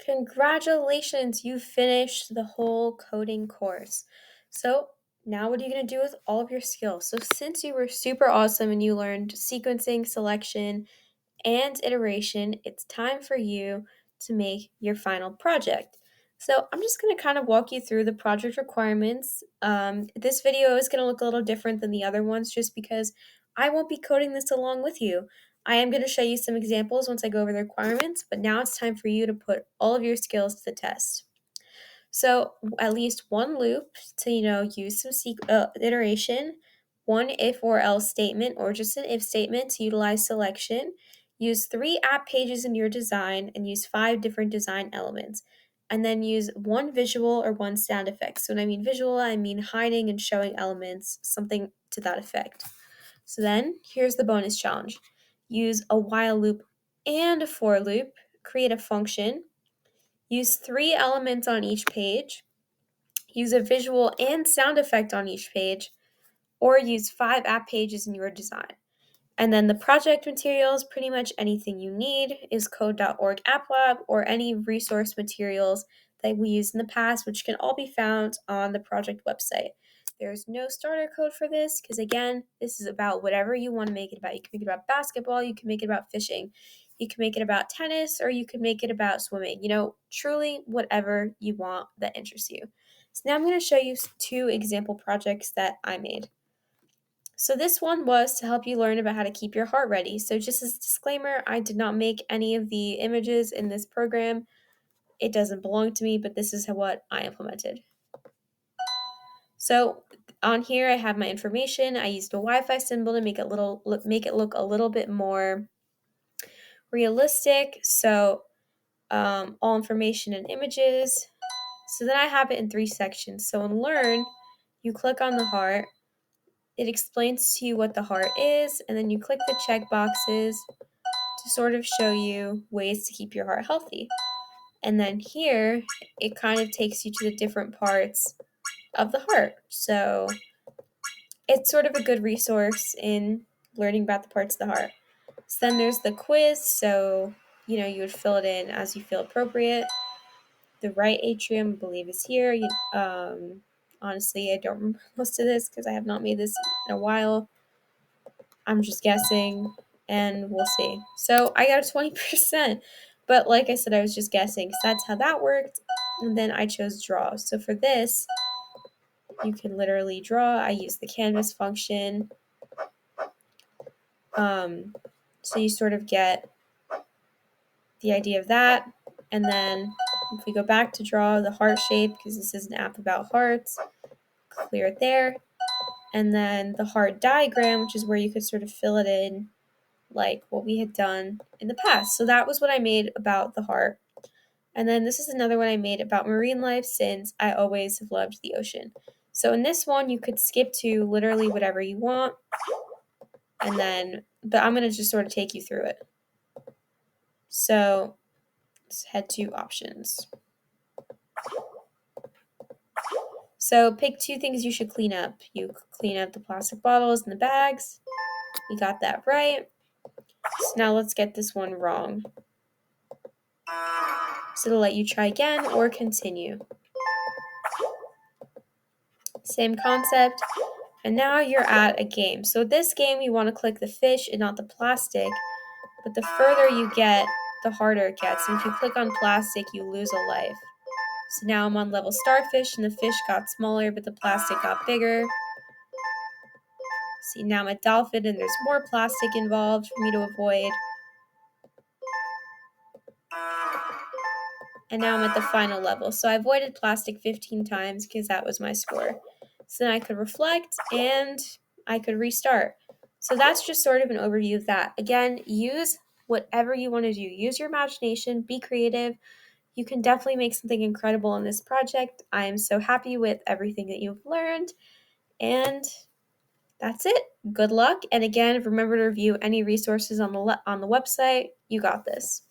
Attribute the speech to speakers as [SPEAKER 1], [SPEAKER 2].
[SPEAKER 1] Congratulations, you finished the whole coding course. So, now what are you going to do with all of your skills? So, since you were super awesome and you learned sequencing, selection, and iteration, it's time for you to make your final project. So I'm just going to kind of walk you through the project requirements. This video is going to look a little different than the other ones just because I won't be coding this along with you. I am going to show you some examples once I go over the requirements, but now it's time for you to put all of your skills to the test. So at least one loop to, use some iteration, one if or else statement, or just an if statement to utilize selection. Use 3 app pages in your design and use 5 different design elements. And then use one visual or one sound effect. So when I mean visual, I mean hiding and showing elements, something to that effect. So then here's the bonus challenge. Use a while loop and a for loop, create a function, use 3 elements on each page, use a visual and sound effect on each page, or use 5 app pages in your design. And then the project materials, pretty much anything you need, is code.org app lab or any resource materials that we used in the past, which can all be found on the project website. There's no starter code for this because, again, this is about whatever you want to make it about. You can make it about basketball, you can make it about fishing, you can make it about tennis, or you can make it about swimming. Truly whatever you want that interests you. So now I'm going to show you 2 example projects that I made. So this one was to help you learn about how to keep your heart ready. So just as a disclaimer, I did not make any of the images in this program. It doesn't belong to me, but this is what I implemented. So on here I have my information. I used a Wi-Fi symbol to make it look a little bit more realistic. So all information and images. So then I have it in 3 sections. So in Learn, you click on the heart. It explains to you what the heart is, and then you click the check boxes to sort of show you ways to keep your heart healthy. And then here, it kind of takes you to the different parts of the heart. So it's sort of a good resource in learning about the parts of the heart. So then there's the quiz. So, you would fill it in as you feel appropriate. The right atrium, I believe, is here. Honestly, I don't remember most of this because I have not made this in a while. I'm just guessing, and we'll see. So I got a 20%, but like I said, I was just guessing, so that's how that worked. And then I chose draw. So for this, you can literally draw. I use the canvas function. So you sort of get the idea of that. And then if we go back to draw the heart shape, because this is an app about hearts, clear it there. And then the heart diagram, which is where you could sort of fill it in like what we had done in the past. So that was what I made about the heart. And then this is another one I made about marine life since I always have loved the ocean. So in this one, you could skip to literally whatever you want. But I'm going to just sort of take you through it. So let's head to options. So pick 2 things you should clean up. You clean up the plastic bottles and the bags. You got that right. So now let's get this one wrong. So it'll let you try again or continue. Same concept. And now you're at a game. So this game, you want to click the fish and not the plastic. But the further you get, the harder it gets. And if you click on plastic, you lose a life. So now I'm on level starfish, and the fish got smaller, but the plastic got bigger. See, now I'm at dolphin, and there's more plastic involved for me to avoid. And now I'm at the final level. So I avoided plastic 15 times because that was my score. So then I could reflect and I could restart. So that's just sort of an overview of that. Again, use whatever you want to do. Use your imagination, be creative. You can definitely make something incredible in this project. I am so happy with everything that you've learned. And that's it. Good luck. And again, remember to review any resources on the website. You got this.